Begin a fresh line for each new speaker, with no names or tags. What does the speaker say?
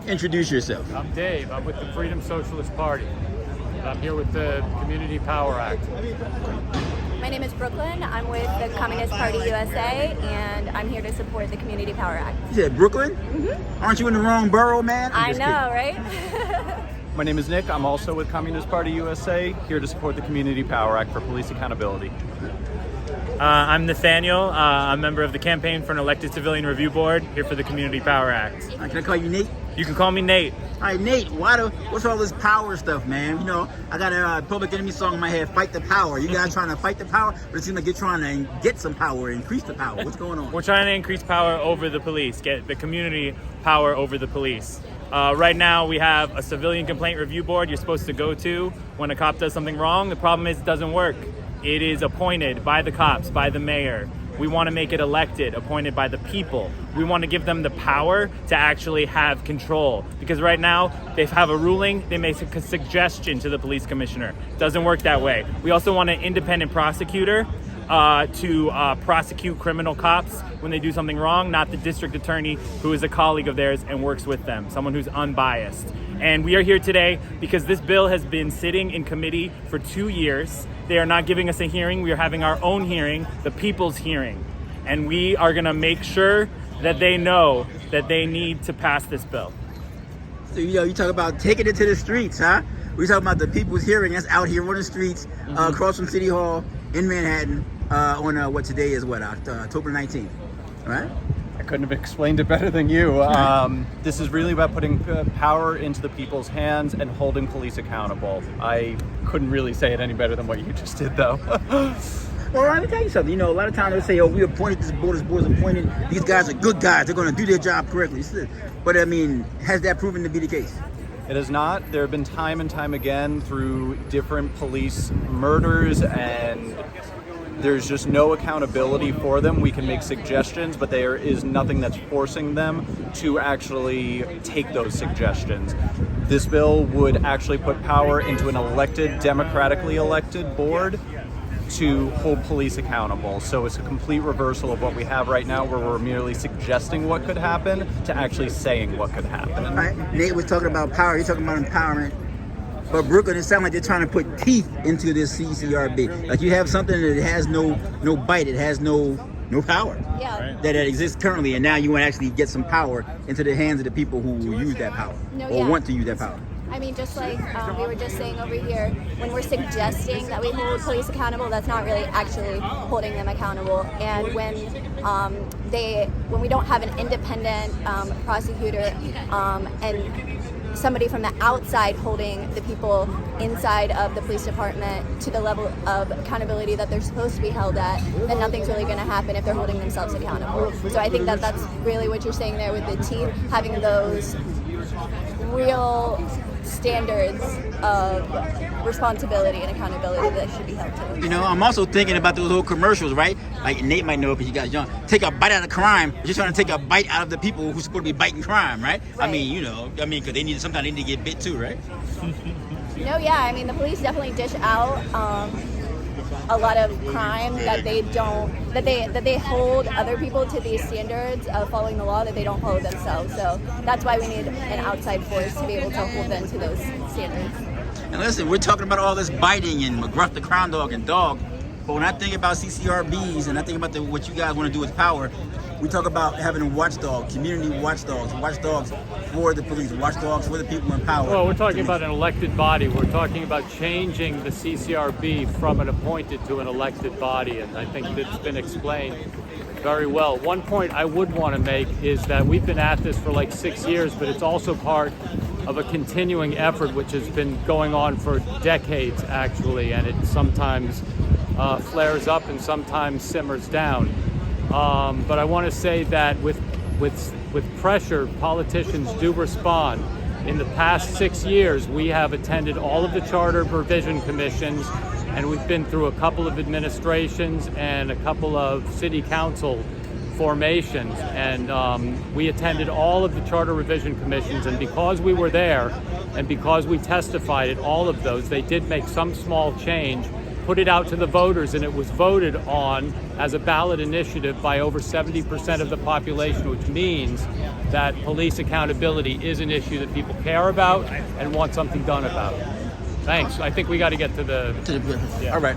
Introduce yourself.
I'm Dave. I'm with the Freedom Socialist Party. I'm here with the Community Power Act.
My name is Brooklyn. I'm with the Communist Party USA, and I'm here to support the Community Power Act.
You said Brooklyn?
Mm-hmm.
Aren't you in the wrong borough, man?
I know, right?
My name is Nick. I'm also with Communist Party USA, here to support the Community Power Act for police accountability.
I'm Nathaniel. I'm a member of the Campaign for an Elected Civilian Review Board, here for the Community Power Act.
Can I call you Nate?
You can call me Nate.
All right, Nate, what's all this power stuff, man? You know, I got a Public Enemy song in my head, Fight the Power. You guys trying to fight the power, but it seems like you're trying to get some power, increase the power. What's going on?
We're trying to increase power over the police, get the community power over the police. Right now, we have a civilian complaint review board you're supposed to go to when a cop does something wrong. The problem is it doesn't work. It is appointed by the cops, by the mayor. We want to make it elected, appointed by the people. We want to give them the power to actually have control. Because right now, they have a ruling, they make a suggestion to the police commissioner. Doesn't work that way. We also want an independent prosecutor to prosecute criminal cops when they do something wrong, not the district attorney who is a colleague of theirs and works with them, someone who's unbiased. And we are here today because this bill has been sitting in committee for 2 years. They are not giving us a hearing. We are having our own hearing, the people's hearing. And we are gonna make sure that they know that they need to pass this bill.
So, you talk about taking it to the streets, huh? We talking about the people's hearing that's out here on the streets, across from City Hall in Manhattan, on what today is, October 19th, right?
I couldn't have explained it better than you. This is really about putting power into the people's hands and holding police accountable. I couldn't really say it any better than what you just did, though.
Well, let me tell you something. A lot of times they say, oh, we appointed this board's appointed. These guys are good guys. They're going to do their job correctly. But, I mean, has that proven to be the case?
It has not. There have been time and time again through different police murders, and there's just no accountability for them. We can make suggestions, but there is nothing that's forcing them to actually take those suggestions. This bill would actually put power into an elected, democratically elected board to hold police accountable. So it's a complete reversal of what we have right now, where we're merely suggesting what could happen to actually saying what could happen.
All right. Nate was talking about power. You're talking about empowerment. But Brooklyn, it sounds like they're trying to put teeth into this CCRB. Like you have something that has no bite. It has no power.
Yeah.
That exists currently, and now you want to actually get some power into the hands of the people who use that power want to use that power.
I mean, just like we were just saying over here, when we're suggesting that we hold police accountable, that's not really actually holding them accountable. And when we don't have an independent prosecutor and somebody from the outside holding the people inside of the police department to the level of accountability that they're supposed to be held at, then nothing's really going to happen if they're holding themselves accountable. So I think that's really what you're saying there with the teeth, having those real standards of responsibility and accountability that should be held to.
I'm also thinking about those little commercials, right? Like Nate might know it because you guys young. Take a bite out of crime. You're just trying to take a bite out of the people who's supposed to be biting crime, right? I mean, because sometimes they need to get bit too, right?
The police definitely dish out a lot of crime that they hold other people to these standards of following the law that they don't follow themselves. So that's why we need an outside force to be able to hold them to those standards.
And listen, we're talking about all this biting and McGruff the Crown Dog and dog, but when I think about CCRBs and I think about what you guys want to do with power, we talk about having a watchdog, community watchdogs for the police, watchdogs for the people in power.
Well, we're talking about an elected body. We're talking about changing the CCRB from an appointed to an elected body, and I think that's been explained very well. One point I would want to make is that we've been at this for like 6 years, but it's also part of a continuing effort which has been going on for decades, actually, and it sometimes flares up and sometimes simmers down. But I want to say that with pressure, politicians do respond. In the past 6 years, we have attended all of the charter revision commissions, and we've been through a couple of administrations and a couple of city council formations, and we attended all of the charter revision commissions, and because we were there and because we testified at all of those, they did make some small change put it out to the voters, and it was voted on as a ballot initiative by over 70% of the population, which means that police accountability is an issue that people care about and want something done about. Thanks. I think we got to get to the...
All right.